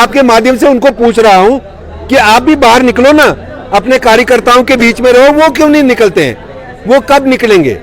आपके माध्यम से उनको पूछ रहा हूं कि आप भी बाहर निकलो ना, अपने कार्यकर्ताओं के बीच में रहो। वो क्यों नहीं निकलते हैं? वो कब निकलेंगे?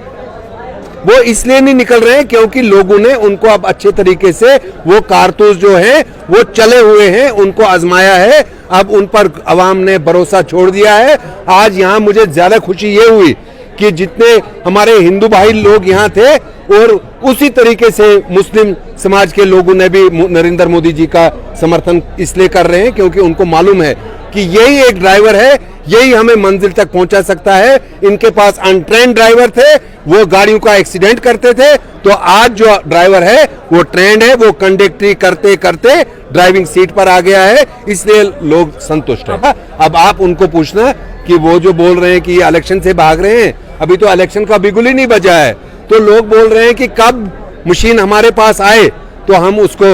वो इसलिए नहीं निकल रहे हैं क्योंकि लोगों ने उनको अब अच्छे तरीके से वो कारतूस जो है वो चले हुए हैं, उनको आजमाया है। अब उन पर अवाम ने भरोसा छोड़ दिया है। आज यहाँ मुझे ज्यादा खुशी ये हुई कि जितने हमारे हिंदू भाई लोग यहाँ थे और उसी तरीके से मुस्लिम समाज के लोगों ने भी नरेंद्र मोदी जी का समर्थन इसलिए कर रहे हैं क्योंकि उनको मालूम है कि यही एक ड्राइवर है, यही हमें मंजिल तक पहुंचा सकता है। इनके पास अनट्रेन्ड ड्राइवर थे, वो गाड़ियों का एक्सीडेंट करते थे, तो आज जो ड्राइवर है वो ट्रेंड है, वो कंडक्टरी करते करते ड्राइविंग सीट पर आ गया है, इसलिए लोग संतुष्ट हैं। अब आप उनको पूछना कि वो जो बोल रहे हैं कि इलेक्शन से भाग रहे हैं, अभी तो इलेक्शन का बिगुल ही नहीं बजा है, तो लोग बोल रहे हैं कि कब मशीन हमारे पास आए तो हम उसको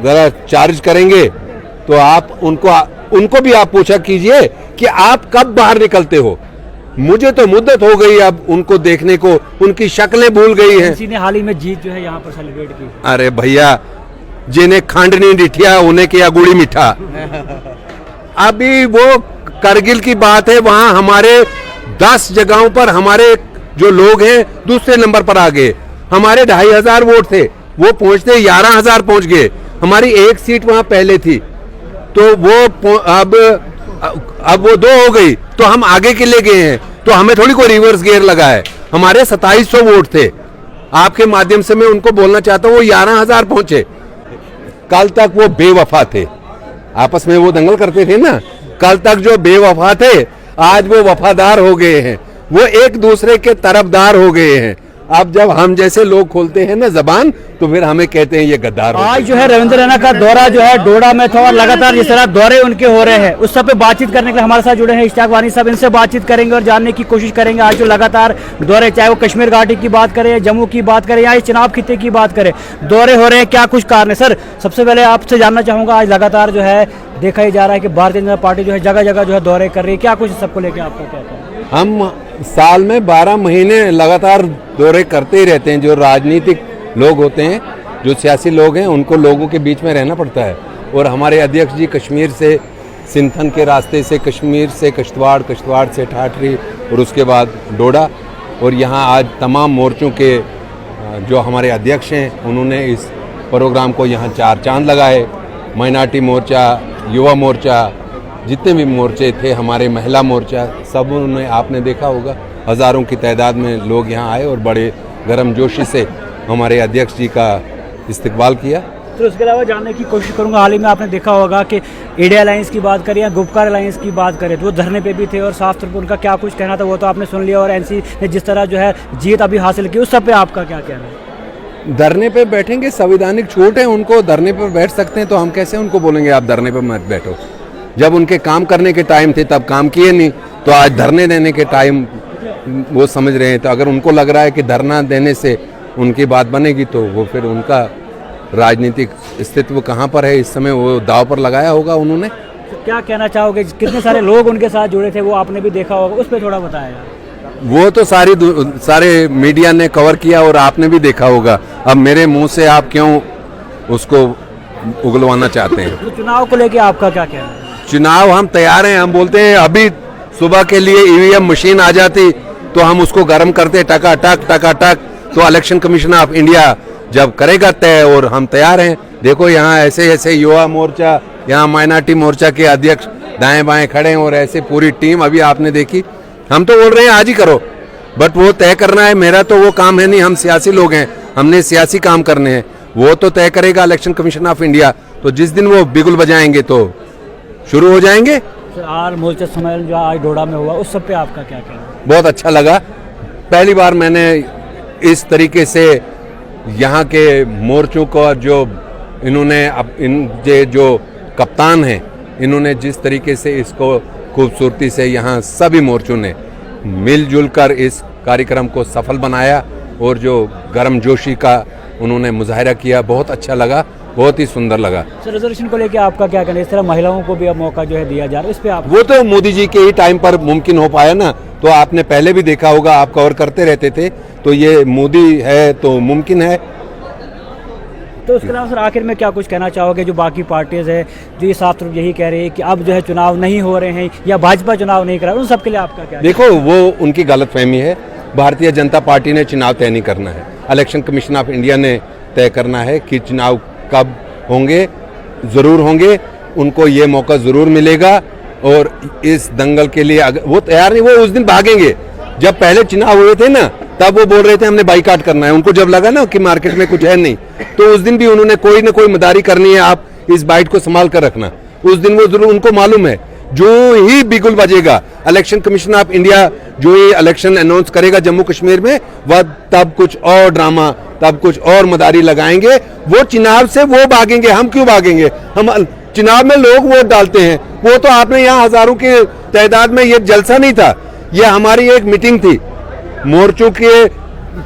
जरा चार्ज करेंगे। तो आप उनको भी आप पूछा कीजिए कि आप कब बाहर निकलते हो। मुझे तो मुद्दत हो गई अब उनको देखने को, उनकी शक्लें भूल गई हैं। किसी ने हाल ही में जीत जो है यहाँ पर सेलिब्रेट की। अरे भैया, जिन्हें खंड नहीं डिठिया उन्हें किया गुड़ी मीठा। अभी वो करगिल की बात है, वहां हमारे 10 जगहों पर हमारे जो लोग हैं दूसरे नंबर पर आ गए। हमारे 2500 वोट थे, वो पहुंचते 11,000 पहुंच गए। हमारी एक सीट वहां पहले थी, तो वो अब वो 2 हो गई, तो हम आगे के लिए गए हैं। तो हमें थोड़ी कोई रिवर्स गियर लगा है। हमारे 2700 वोट थे। आपके माध्यम से मैं उनको बोलना चाहता हूं, वो 11,000 पहुंचे। कल तक वो बेवफा थे, आपस में वो दंगल करते थे ना, कल तक जो बेवफा थे आज वो वफादार हो गए हैं, वो एक दूसरे के तरफदार हो गए हैं। अब जब हम जैसे लोग खोलते हैं ना जबान, तो फिर हमें कहते हैं ये गद्दार। आज जो है रविंद्र रैना का दौरा जो है डोडा में था और लगातार जिस तरह दौरे उनके हो रहे हैं उस सब पे बातचीत करने के लिए हमारे साथ जुड़े हैं इश्तियाक वानी साहब। इनसे बातचीत करेंगे और जानने की कोशिश करेंगे आज जो लगातार दौरे, चाहे वो कश्मीर घाटी की बात करें, जम्मू की बात करें या इस चुनाव खित्ते की बात करें, दौरे हो रहे हैं, क्या कुछ कारण है। सर, सबसे पहले आपसे जानना चाहूंगा, आज लगातार जो है देखा ही जा रहा है कि भारतीय जनता पार्टी जो है जगह जगह जो है दौरे कर रही है, क्या कुछ सबको लेकर आपका कहता है? हम साल में 12 महीने लगातार दौरे करते ही रहते हैं। जो राजनीतिक लोग होते हैं, जो सियासी लोग हैं, उनको लोगों के बीच में रहना पड़ता है। और हमारे अध्यक्ष जी कश्मीर से सिंथन के रास्ते से, कश्मीर से किश्तवाड़, किश्तवाड़ से ठाठरी और उसके बाद डोडा, और यहाँ आज तमाम मोर्चों के जो हमारे अध्यक्ष हैं उन्होंने इस प्रोग्राम को यहाँ 4 चांद लगाए। माइनॉरिटी मोर्चा, युवा मोर्चा, जितने भी मोर्चे थे, हमारे महिला मोर्चा, सब उन्होंने, आपने देखा होगा, हज़ारों की तादाद में लोग यहाँ आए और बड़े गर्मजोशी से हमारे अध्यक्ष जी का इस्तकबाल किया। तो उसके अलावा जानने की कोशिश करूंगा, हाल ही में आपने देखा होगा कि इंडिया अलायंस की बात करें या गुपकार अलायंस की बात करें तो वो धरने पे भी थे और साफ तौर पर उनका क्या कुछ कहना था वो तो आपने सुन लिया। और एनसी ने जिस तरह जो है जीत अभी हासिल की, उस सब पे आपका क्या कहना है? धरने पे बैठेंगे, संवैधानिक छूट है उनको, धरने पे बैठ सकते हैं, तो हम कैसे उनको बोलेंगे आप धरने पे मत बैठो। जब उनके काम करने के टाइम थे तब काम किए नहीं, तो आज धरने देने के टाइम वो समझ रहे हैं। तो अगर उनको लग रहा है कि धरना देने से उनकी बात बनेगी, तो वो फिर उनका राजनीतिक अस्तित्व कहाँ पर है इस समय, वो दाव पर लगाया होगा उन्होंने। तो क्या कहना चाहोगे, कितने सारे लोग उनके साथ जुड़े थे वो आपने भी देखा होगा, उस पर थोड़ा बताया यार। वो तो सारे मीडिया ने कवर किया और आपने भी देखा होगा। अब मेरे मुंह से आप क्यों उसको उगलवाना चाहते हैं? तो चुनाव को लेके आपका क्या कहना है? चुनाव हम तैयार हैं। हम बोलते हैं अभी सुबह के लिए ईवीएम मशीन आ जाती तो हम उसको गर्म करते टका-टक, तो इलेक्शन कमीशन ऑफ इंडिया जब करेगा तय, और हम तैयार हैं। देखो यहाँ ऐसे ऐसे युवा मोर्चा, यहाँ माइनॉरिटी मोर्चा के अध्यक्ष दाएं बाएं खड़े हैं और ऐसे पूरी टीम अभी आपने देखी। हम तो बोल रहे हैं आज ही करो, बट वो तय करना है। मेरा तो वो काम है नहीं, हम सियासी लोग हैं, हमने सियासी काम करने हैं। वो तो तय करेगा इलेक्शन कमीशन ऑफ इंडिया। तो जिस दिन वो बिगुल बजाएंगे तो शुरू हो जाएंगे। आर मोर्चा सम्मेलन जो आज डोडा में हुआ, उस सब पे आपका क्या कहना है? बहुत अच्छा लगा। पहली बार मैंने इस तरीके से यहाँ के मोर्चों को, जो इन्होंने जो कप्तान हैं, इन्होंने जिस तरीके से इसको खूबसूरती से यहाँ सभी मोर्चों ने मिलजुल कर इस कार्यक्रम को सफल बनाया और जो गर्मजोशी का उन्होंने मुजाहिरा किया, बहुत अच्छा लगा, बहुत ही सुंदर लगा। सर, रिजर्वेशन को लेकर आपका क्या कहना है? इस तरह महिलाओं को भी अब मौका जो है दिया जा रहा है, इस पे आप? वो तो मोदी जी के ही टाइम पर मुमकिन हो पाया ना, तो आपने पहले भी देखा होगा, आप कवर करते रहते थे, तो ये मोदी है तो मुमकिन है। तो उसके अलावा सर आखिर में क्या कुछ कहना चाहोगे जो बाकी पार्टीज है जो ये साफ तौर यही कह रही है कि अब जो है चुनाव नहीं हो रहे हैं या भाजपा चुनाव नहीं करा, उन सब के लिए आपका क्या? देखो, वो उनकी गलतफहमी है। भारतीय जनता पार्टी ने चुनाव तय नहीं करना है, इलेक्शन कमीशन ऑफ इंडिया ने तय करना है कि चुनाव कब होंगे। ज़रूर होंगे, उनको ये मौका ज़रूर मिलेगा और इस दंगल के लिए वो तैयार नहीं, वो उस दिन भागेंगे। जब पहले चुनाव हुए थे ना, तब वो बोल रहे थे हमने बाइकाट करना है। उनको जब लगा ना कि मार्केट में कुछ है नहीं, तो उस दिन भी उन्होंने कोई ना कोई मदारी करनी है, आप इस बाइट को संभाल कर रखना। उस दिन वो जरूर, उनको मालूम है जो ही बिगुल बजेगा, इलेक्शन कमीशन ऑफ इंडिया जो ही इलेक्शन अनाउंस करेगा जम्मू कश्मीर में, वह तब कुछ और ड्रामा, तब कुछ और मदारी लगाएंगे। वो चुनाव से वो भागेंगे। हम क्यों भागेंगे? हम चुनाव में लोग वोट डालते हैं। वो तो आपने यहाँ हजारों की तादाद में, ये जलसा नहीं था, ये हमारी एक मीटिंग थी। मोर्चों के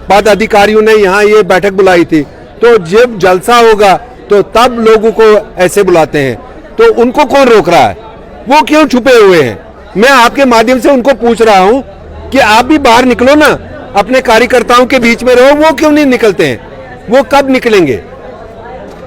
पद अधिकारियों ने यहाँ ये बैठक बुलाई थी। तो जब जलसा होगा तो तब लोगों को ऐसे बुलाते हैं। तो उनको कौन रोक रहा है? वो क्यों छुपे हुए हैं? मैं आपके माध्यम से उनको पूछ रहा हूं कि आप भी बाहर निकलो ना, अपने कार्यकर्ताओं के बीच में रहो। वो क्यों नहीं निकलते हैं? वो कब निकलेंगे?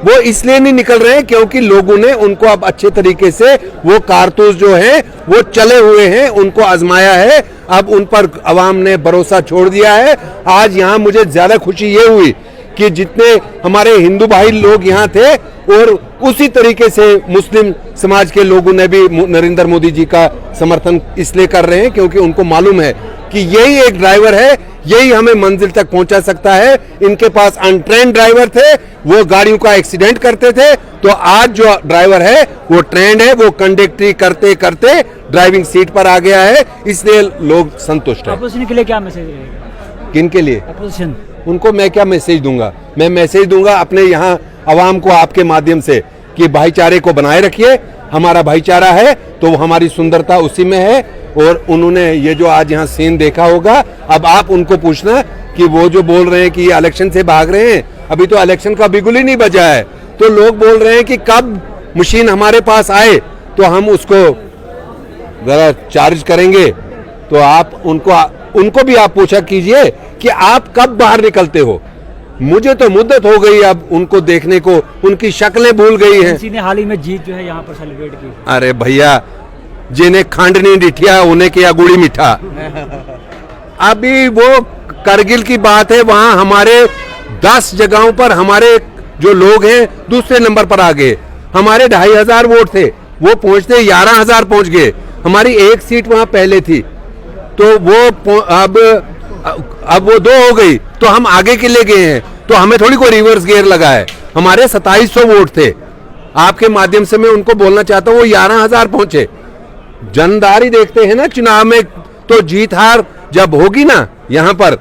वो इसलिए नहीं निकल रहे हैं क्योंकि लोगों ने उनको अब अच्छे तरीके से, वो कारतूस जो है वो चले हुए हैं, उनको आजमाया है। अब उन पर अवाम ने भरोसा छोड़ दिया है। आज यहाँ मुझे ज्यादा खुशी ये हुई कि जितने हमारे हिंदू भाई लोग यहाँ थे, और उसी तरीके से मुस्लिम समाज के लोगों ने भी नरेंद्र मोदी जी का समर्थन इसलिए कर रहे हैं क्योंकि उनको मालूम है कि यही एक ड्राइवर है, यही हमें मंजिल तक पहुंचा सकता है। इनके पास अनट्रेन्ड ड्राइवर थे, वो गाड़ियों का एक्सीडेंट करते थे। तो आज जो ड्राइवर है वो ट्रेंड है, वो कंडक्टरी करते करते ड्राइविंग सीट पर आ गया है, इसलिए लोग संतुष्ट हैं। अपोजिशन के लिए क्या मैसेज रहेगा? किन के लिए? अपोजिशन उनको मैं क्या मैसेज दूंगा? मैं मैसेज दूंगा अपने यहाँ अवाम को आपके माध्यम से कि भाईचारे को बनाए रखिए। हमारा भाईचारा है तो हमारी सुंदरता उसी में है। और उन्होंने ये जो आज यहाँ सीन देखा होगा, अब आप उनको पूछना कि वो जो बोल रहे हैं कि ये इलेक्शन से भाग रहे हैं, अभी तो इलेक्शन का बिगुल ही नहीं बजा है। तो लोग बोल रहे हैं कि कब मशीन हमारे पास आए तो हम उसको जरा चार्ज करेंगे। तो आप उनको भी आप पूछा कीजिए कि आप कब बाहर निकलते हो। मुझे तो मुद्दत हो गई अब उनको देखने को, उनकी शक्लें भूल गई हैं। किसी ने हाल ही में जीत जो है यहाँ पर सेलिब्रेट की। अरे भैया, जिन्हें खंड नहीं डिठिया उन्हें किया गुड़ी मीठा। अभी वो करगिल की बात है, वहां हमारे 10 जगहों पर हमारे जो लोग हैं दूसरे नंबर पर आ गए। हमारे 2500 वोट थे, वो पहुंचते 11,000 पहुंच गए। हमारी एक सीट वहां पहले थी, तो वो अब वो 2 हो गई, तो हम आगे के लिए गए हैं। तो हमें थोड़ी कोई रिवर्स गियर लगा है। हमारे 2700 वोट थे। आपके माध्यम से मैं उनको बोलना चाहता हूँ, वो 11,000 पहुंचे। जनदारी देखते हैं ना चुनाव में, तो जीत हार जब होगी ना, यहाँ पर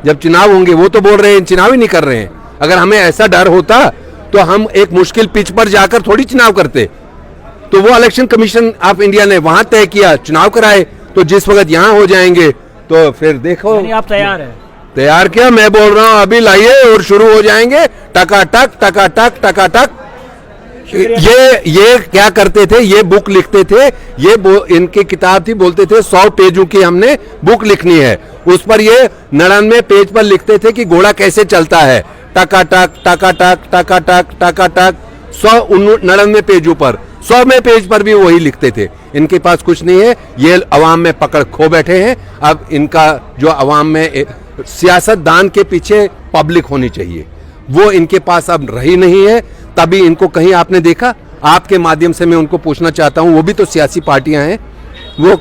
जब चुनाव होंगे, वो तो बोल रहे हैं चुनाव ही नहीं कर रहे हैं। अगर हमें ऐसा डर होता तो हम एक मुश्किल पिच पर जाकर थोड़ी चुनाव करते। तो वो इलेक्शन कमीशन ऑफ इंडिया ने वहां तय किया, चुनाव कराए। तो जिस वक्त यहाँ हो जाएंगे तो फिर देखो। आप तैयार है? तैयार क्या, मैं बोल रहा हूँ अभी लाइए और शुरू हो जाएंगे, टकाटक टकाटक टकाटक। ये क्या करते थे, ये बुक लिखते थे, ये इनकी किताब थी, बोलते थे 100 पेजों की हमने बुक लिखनी है। उस पर ये 99 पेज पर लिखते थे कि घोड़ा कैसे चलता है, टकाटक टकाटक टकाटक टकाटक। 199 पेजों पर, 100वें पेज पर भी वही लिखते थे। इनके पास कुछ नहीं है, ये अवाम में पकड़ खो बैठे हैं। अब इनका जो अवाम में सियासतदान के पीछे पब्लिक होनी चाहिए, वो इनके पास अब रही नहीं है। तभी इनको कहीं आपने देखा? आपके माध्यम से मैं उनको पूछना चाहता हूं, वो भी तो सियासी पार्टियां हैं, वो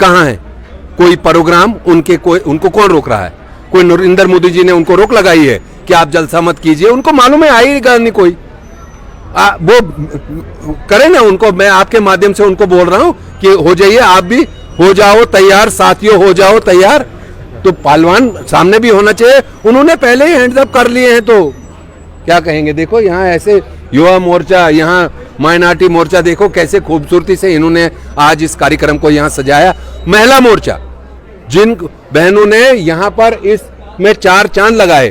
कहां हैं? कोई प्रोग्राम उनको कौन रोक रहा है? कोई नरेंद्र मोदी जी ने उनको रोक लगाई है कि आप जलसा मत कीजिए? उनको मालूम है आएगा नहीं कोई। वो करे ना उनको। मैं आपके माध्यम से उनको बोल रहा हूं कि हो जाइए, आप भी हो जाओ तैयार, साथियों हो जाओ तैयार। तो पहलवान सामने भी होना चाहिए। उन्होंने पहले ही हैंड्स अप कर लिए हैं, तो क्या कहेंगे? देखो यहाँ ऐसे युवा मोर्चा, यहाँ माइनॉरिटी मोर्चा, देखो कैसे खूबसूरती से इन्होंने आज इस कार्यक्रम को यहाँ सजाया। महिला मोर्चा, जिन बहनों ने यहाँ पर इसमें 4 चांद लगाए,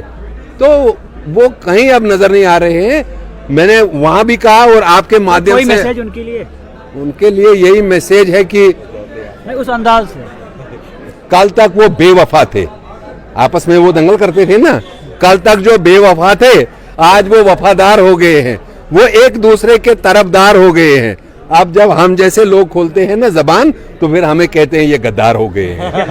तो वो कहीं अब नजर नहीं आ रहे हैं। मैंने वहां भी कहा और आपके माध्यम से मैसेज उनके लिए यही मैसेज है कि नहीं, उस अंदाज से कल तक वो बेवफा थे, आपस में वो दंगल करते थे ना, कल तक जो बेवफा थे, आज वो वफादार हो गए हैं, वो एक दूसरे के तरफदार हो गए हैं। अब जब हम जैसे लोग खोलते हैं ना जबान, तो फिर हमें कहते हैं ये गद्दार हो गए हैं।